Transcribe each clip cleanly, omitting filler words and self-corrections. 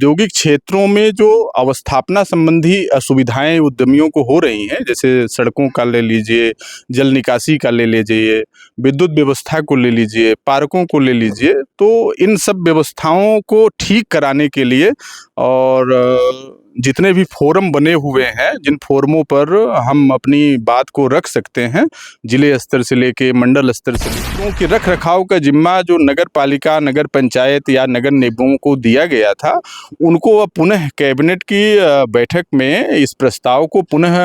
औद्योगिक क्षेत्रों में जो अवस्थापना संबंधी असुविधाएं उद्यमियों को हो रही हैं, जैसे सड़कों का ले लीजिए, जल निकासी का ले लीजिए, विद्युत व्यवस्था को ले लीजिए, पार्कों को ले लीजिए, तो इन सब व्यवस्थाओं को ठीक कराने के लिए और जितने भी फोरम बने हुए हैं, जिन फोरमों पर हम अपनी बात को रख सकते हैं, जिले स्तर से लेके मंडल स्तर से, क्योंकि रख रखाव का जिम्मा जो नगर पालिका, नगर पंचायत या नगर निगमों को दिया गया था, उनको अब पुनः कैबिनेट की बैठक में इस प्रस्ताव को पुनः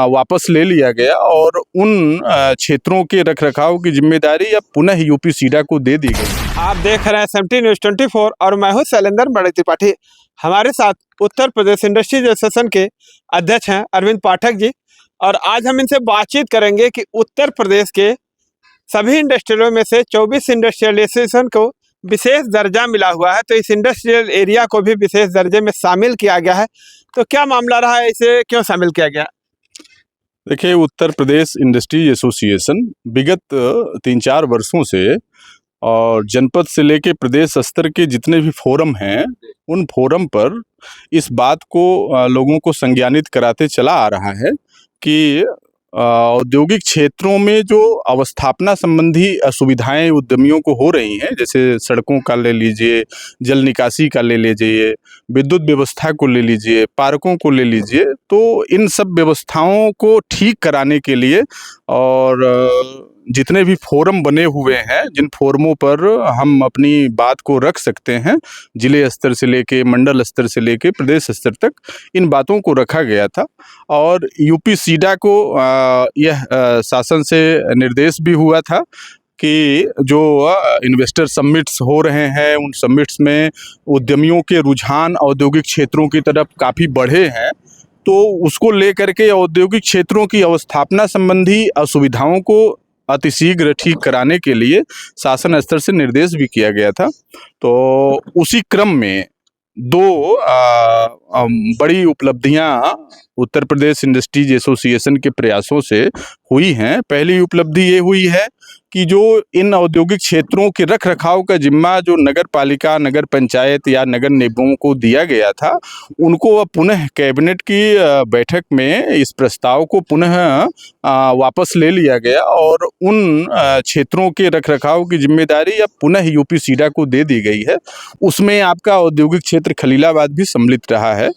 वापस ले लिया गया और उन क्षेत्रों के रख रखाव की जिम्मेदारी अब पुनः यूपीसीडा को दे दी गई। आप देख रहे हैं SMP न्यूज़ 24 और मैं हूं शैलेंद्र बड़े त्रिपाठी। हमारे साथ उत्तर प्रदेश इंडस्ट्रीज एसोसिएशन के अध्यक्ष हैं अरविंद पाठक जी, और आज हम इनसे बातचीत करेंगे कि उत्तर प्रदेश के सभी इंडस्ट्रियों में से 24 इंडस्ट्रियल एसोसिएशन को विशेष दर्जा मिला हुआ है, तो इस इंडस्ट्रियल एरिया को भी विशेष दर्जे में शामिल किया गया है। तो क्या मामला रहा है, इसे क्यों शामिल किया गया? देखिए, उत्तर प्रदेश इंडस्ट्रीज एसोसिएशन विगत 3-4 वर्षों से और जनपद से लेके प्रदेश स्तर के जितने भी फोरम हैं, उन फोरम पर इस बात को लोगों को संज्ञानित कराते चला आ रहा है कि औद्योगिक क्षेत्रों में जो अवस्थापना संबंधी असुविधाएं उद्यमियों को हो रही हैं, जैसे सड़कों का ले लीजिए, जल निकासी का ले लीजिए, विद्युत व्यवस्था को ले लीजिए, पार्कों को ले लीजिए, तो इन सब व्यवस्थाओं को ठीक कराने के लिए और जितने भी फोरम बने हुए हैं, जिन फोरमों पर हम अपनी बात को रख सकते हैं, जिले स्तर से लेके मंडल स्तर से लेके प्रदेश स्तर तक, इन बातों को रखा गया था और यूपीसीडा को यह शासन से निर्देश भी हुआ था कि जो इन्वेस्टर समिट्स हो रहे हैं, उन समिट्स में उद्यमियों के रुझान औद्योगिक क्षेत्रों की तरफ काफ़ी बढ़े हैं, तो उसको लेकर के औद्योगिक क्षेत्रों की अवस्थापना संबंधी असुविधाओं को अतिशीघ्र ठीक कराने के लिए शासन स्तर से निर्देश भी किया गया था। तो उसी क्रम में दो बड़ी उपलब्धियां उत्तर प्रदेश इंडस्ट्रीज एसोसिएशन के प्रयासों से हुई हैं। पहली उपलब्धि ये हुई है कि जो इन औद्योगिक क्षेत्रों के रख रखाव का जिम्मा जो नगर पालिका, नगर पंचायत या नगर निगमों को दिया गया था, उनको अब पुनः कैबिनेट की बैठक में इस प्रस्ताव को पुनः वापस ले लिया गया और उन क्षेत्रों के रख रखाव की जिम्मेदारी अब पुनः यूपीसीडा को दे दी गई है। उसमें आपका औद्योगिक क्षेत्र खलीलाबाद भी सम्मिलित रहा है।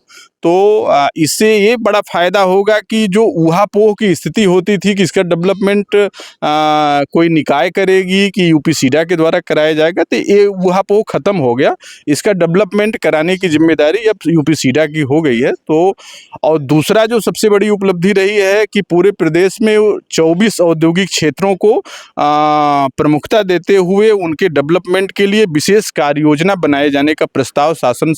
तो इससे ये बड़ा फायदा होगा कि जो ऊहापोह की स्थिति होती थी कि इसका डेवलपमेंट कोई निकाय करेगी कि यूपीसीडा के द्वारा कराया जाएगा, तो ये ऊहापोह खत्म हो गया। इसका डेवलपमेंट कराने की जिम्मेदारी अब यूपीसीडा की हो गई है। तो और दूसरा जो सबसे बड़ी उपलब्धि रही है कि पूरे प्रदेश में 24 औद्योगिक क्षेत्रों को प्रमुखता देते हुए उनके डेवलपमेंट के लिए विशेष कार्य योजना बनाए जाने का प्रस्ताव शासन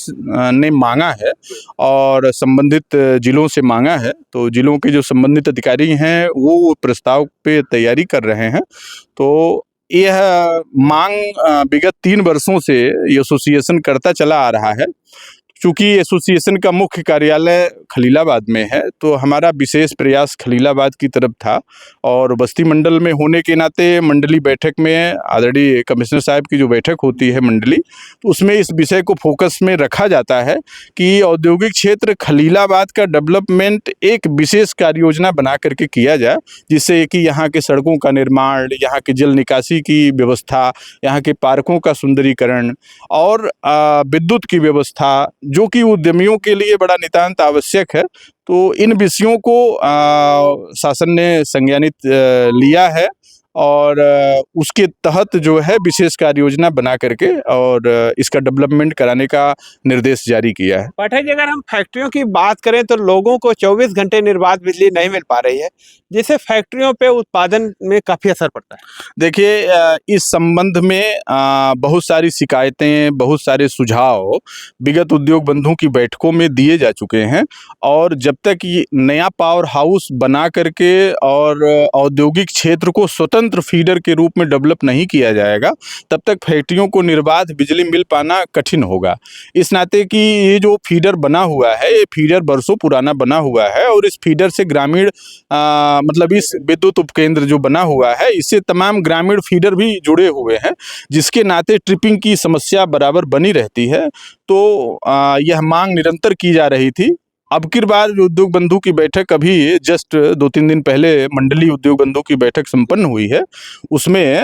ने मांगा है और संबंधित जिलों से मांगा है। तो जिलों के जो संबंधित अधिकारी हैं वो प्रस्ताव पे तैयारी कर रहे हैं। तो यह मांग विगत 3 वर्षों से ये एसोसिएशन करता चला आ रहा है। चूँकि एसोसिएशन का मुख्य कार्यालय खलीलाबाद में है, तो हमारा विशेष प्रयास खलीलाबाद की तरफ था और बस्ती मंडल में होने के नाते मंडली बैठक में आदरणीय कमिश्नर साहब की जो बैठक होती है मंडली, तो उसमें इस विषय को फोकस में रखा जाता है कि औद्योगिक क्षेत्र खलीलाबाद का डेवलपमेंट एक विशेष कार्य योजना बना करके किया जाए, जिससे कि यहाँ के सड़कों का निर्माण, यहाँ के जल निकासी की व्यवस्था, यहाँ के पार्कों का सुंदरीकरण और विद्युत की व्यवस्था, जो कि उद्यमियों के लिए बड़ा नितांत आवश्यक है। तो इन विषयों को शासन ने संज्ञानित लिया है और उसके तहत जो है विशेष कार्य योजना बना करके और इसका डेवलपमेंट कराने का निर्देश जारी किया है। पाठक जी, अगर हम फैक्ट्रियों की बात करें तो लोगों को 24 घंटे निर्बाध बिजली नहीं मिल पा रही है, जिससे फैक्ट्रियों पे उत्पादन में काफ़ी असर पड़ता है। देखिए, इस संबंध में बहुत सारी शिकायतें, बहुत सारे सुझाव विगत उद्योग बंधुओं की बैठकों में दिए जा चुके हैं और जब तक ये नया पावर हाउस बना करके और औद्योगिक क्षेत्र को स्वतंत्र स्वतंत्र फीडर के रूप में डेवलप नहीं किया जाएगा, तब तक फैक्ट्रियों को निर्बाध बिजली मिल पाना कठिन होगा। इस नाते कि ये जो फीडर बना हुआ है, ये फीडर बरसों पुराना बना हुआ है और इस फीडर से ग्रामीण मतलब इस विद्युत उपकेंद्र जो बना हुआ है, इससे तमाम ग्रामीण फीडर भी जुड़े हुए हैं, जिसके नाते ट्रिपिंग की समस्या बराबर बनी रहती है। तो यह मांग निरंतर की जा रही थी। अब की बार जो उद्योग बंधु की बैठक अभी जस्ट 2-3 दिन पहले मंडलीय उद्योग बंधु की बैठक संपन्न हुई है, उसमें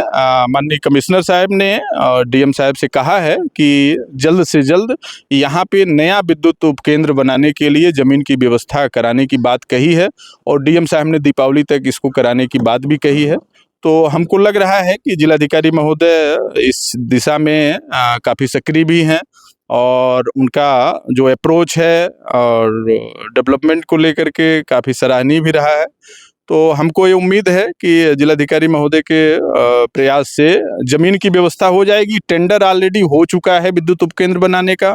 माननीय कमिश्नर साहब ने डीएम साहब से कहा है कि जल्द से जल्द यहाँ पे नया विद्युत उपकेंद्र बनाने के लिए ज़मीन की व्यवस्था कराने की बात कही है और डीएम साहब ने दीपावली तक इसको कराने की बात भी कही है। तो हमको लग रहा है कि जिलाधिकारी महोदय इस दिशा में काफ़ी सक्रिय भी हैं और उनका जो अप्रोच है और डेवलपमेंट को लेकर के काफ़ी सराहनीय भी रहा है। तो हमको ये उम्मीद है कि जिलाधिकारी महोदय के प्रयास से ज़मीन की व्यवस्था हो जाएगी। टेंडर ऑलरेडी हो चुका है विद्युत उपकेंद्र बनाने का,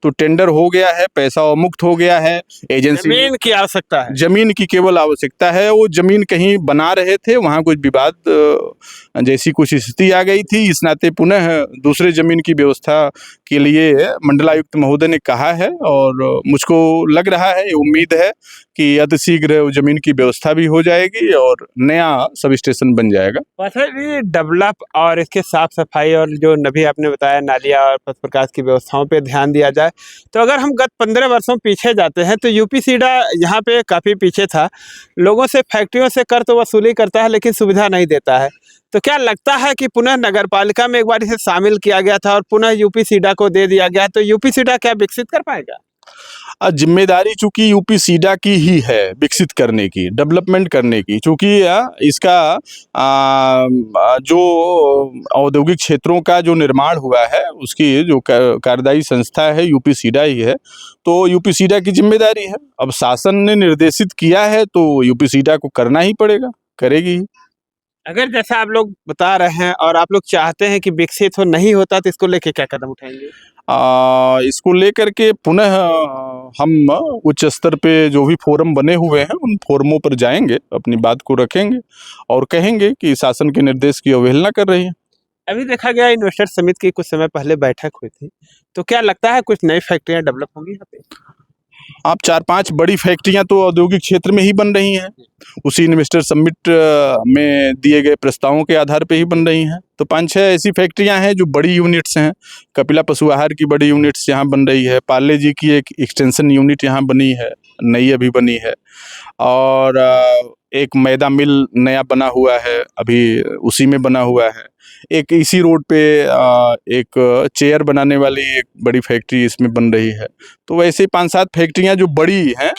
तो टेंडर हो गया है, पैसा अवमुक्त हो गया है। एजेंसी जमीन की आवश्यकता है, जमीन की केवल आवश्यकता है। वो जमीन कहीं बना रहे थे, वहाँ कुछ विवाद जैसी कुछ स्थिति आ गई थी, इस नाते पुनः दूसरे जमीन की व्यवस्था के लिए मंडलायुक्त महोदय ने कहा है और मुझको लग रहा है, उम्मीद है कि अतिशीघ्र वो जमीन की व्यवस्था भी हो जाएगी और नया सब स्टेशन बन जाएगा। ये डेवलप और इसके साफ सफाई और जो नभी आपने बताया नालियाँ और पथ प्रकाश की व्यवस्थाओं पे ध्यान दिया जाए, तो अगर हम गत 15 वर्षों पीछे जाते हैं तो यूपी सीडा यहाँ पे काफ़ी पीछे था। लोगों से फैक्ट्रियों से कर तो वसूली करता है लेकिन सुविधा नहीं देता है। तो क्या लगता है कि पुनः नगर पालिका में एक बार इसे शामिल किया गया था और पुनः यूपी सीडा को दे दिया गया, तो यूपी सीडा क्या विकसित कर पाएगा? जिम्मेदारी चूंकि यूपी सीडा की ही है विकसित करने की, डेवलपमेंट करने की, चूंकि इसका जो औद्योगिक क्षेत्रों का जो निर्माण हुआ है उसकी जो कार्यदायी संस्था है यूपी सीडा ही है, तो यूपी सीडा की जिम्मेदारी है। अब शासन ने निर्देशित किया है तो यूपी सीडा को करना ही पड़ेगा, करेगी। अगर जैसा आप लोग बता रहे हैं और आप लोग चाहते हैं कि विकसित हो, नहीं होता तो इसको लेके क्या कदम उठाएंगे? इसको लेकर के पुनः हम उच्च स्तर पे जो भी फोरम बने हुए हैं उन फोरमों पर जाएंगे, अपनी बात को रखेंगे और कहेंगे कि शासन के निर्देश की अवहेलना कर रही है। अभी देखा गया इन्वेस्टर समिति की कुछ समय पहले बैठक हुई थी, तो क्या लगता है कुछ नई फैक्ट्रियां डेवलप होंगी यहाँ पे? आप 4-5 बड़ी फैक्ट्रियां तो औद्योगिक क्षेत्र में ही बन रही हैं, उसी इन्वेस्टर समिट में दिए गए प्रस्तावों के आधार पे ही बन रही हैं। तो 5-6 ऐसी फैक्ट्रियां हैं जो बड़ी यूनिट्स हैं। कपिला पशु आहार की बड़ी यूनिट्स यहाँ बन रही है, पार्ले जी की एक एक्सटेंशन यूनिट यहाँ बनी है, नई अभी बनी है, और एक मैदा मिल नया बना हुआ है, अभी उसी में बना हुआ है। एक इसी रोड पे एक चेयर बनाने वाली एक बड़ी फैक्ट्री इसमें बन रही है। तो वैसे 5-7 फैक्ट्रियां जो बड़ी हैं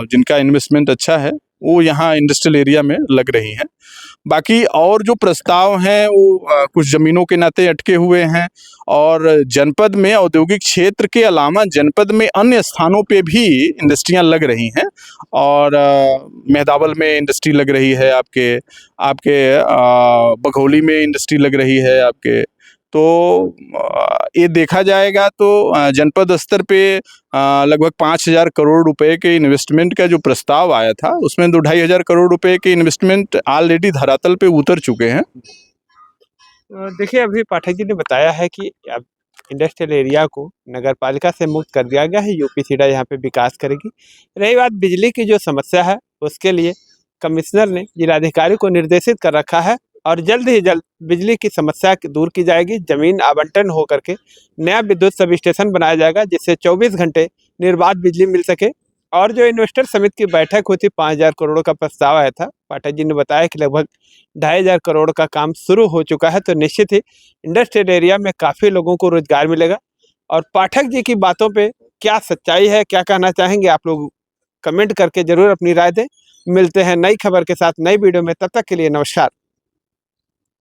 जिनका इन्वेस्टमेंट अच्छा है वो यहाँ इंडस्ट्रियल एरिया में लग रही हैं। बाकी और जो प्रस्ताव हैं वो कुछ ज़मीनों के नाते अटके हुए हैं और जनपद में औद्योगिक क्षेत्र के अलावा जनपद में अन्य स्थानों पे भी इंडस्ट्रियां लग रही हैं और मेहदावल में इंडस्ट्री लग रही है, आपके बघौली में इंडस्ट्री लग रही है आपके। तो ये देखा जाएगा तो जनपद स्तर पे लगभग 5,000 करोड़ रुपए के इन्वेस्टमेंट का जो प्रस्ताव आया था उसमें 2-2,500 करोड़ रुपए के इन्वेस्टमेंट ऑलरेडी धरातल पे उतर चुके हैं। देखिए, अभी पाठक जी ने बताया है कि अब इंडस्ट्रियल एरिया को नगर पालिका से मुक्त कर दिया गया है, यूपी सीडा यहाँ पे विकास करेगी। रही बात बिजली की जो समस्या है, उसके लिए कमिश्नर ने जिलाधिकारी को निर्देशित कर रखा है और जल्द ही जल्द बिजली की समस्या दूर की जाएगी। जमीन आवंटन हो करके नया विद्युत सब स्टेशन बनाया जाएगा जिससे 24 घंटे निर्बाध बिजली मिल सके। और जो इन्वेस्टर समिति की बैठक हुई थी, 5,000 करोड़ का प्रस्ताव आया था, पाठक जी ने बताया कि लगभग 2,500 करोड़ का काम शुरू हो चुका है। तो निश्चित ही इंडस्ट्रियल एरिया में काफ़ी लोगों को रोजगार मिलेगा। और पाठक जी की बातों पे क्या सच्चाई है, क्या कहना चाहेंगे, आप लोग कमेंट करके जरूर अपनी राय दें। मिलते हैं नई खबर के साथ नई वीडियो में, तब तक के लिए नमस्कार।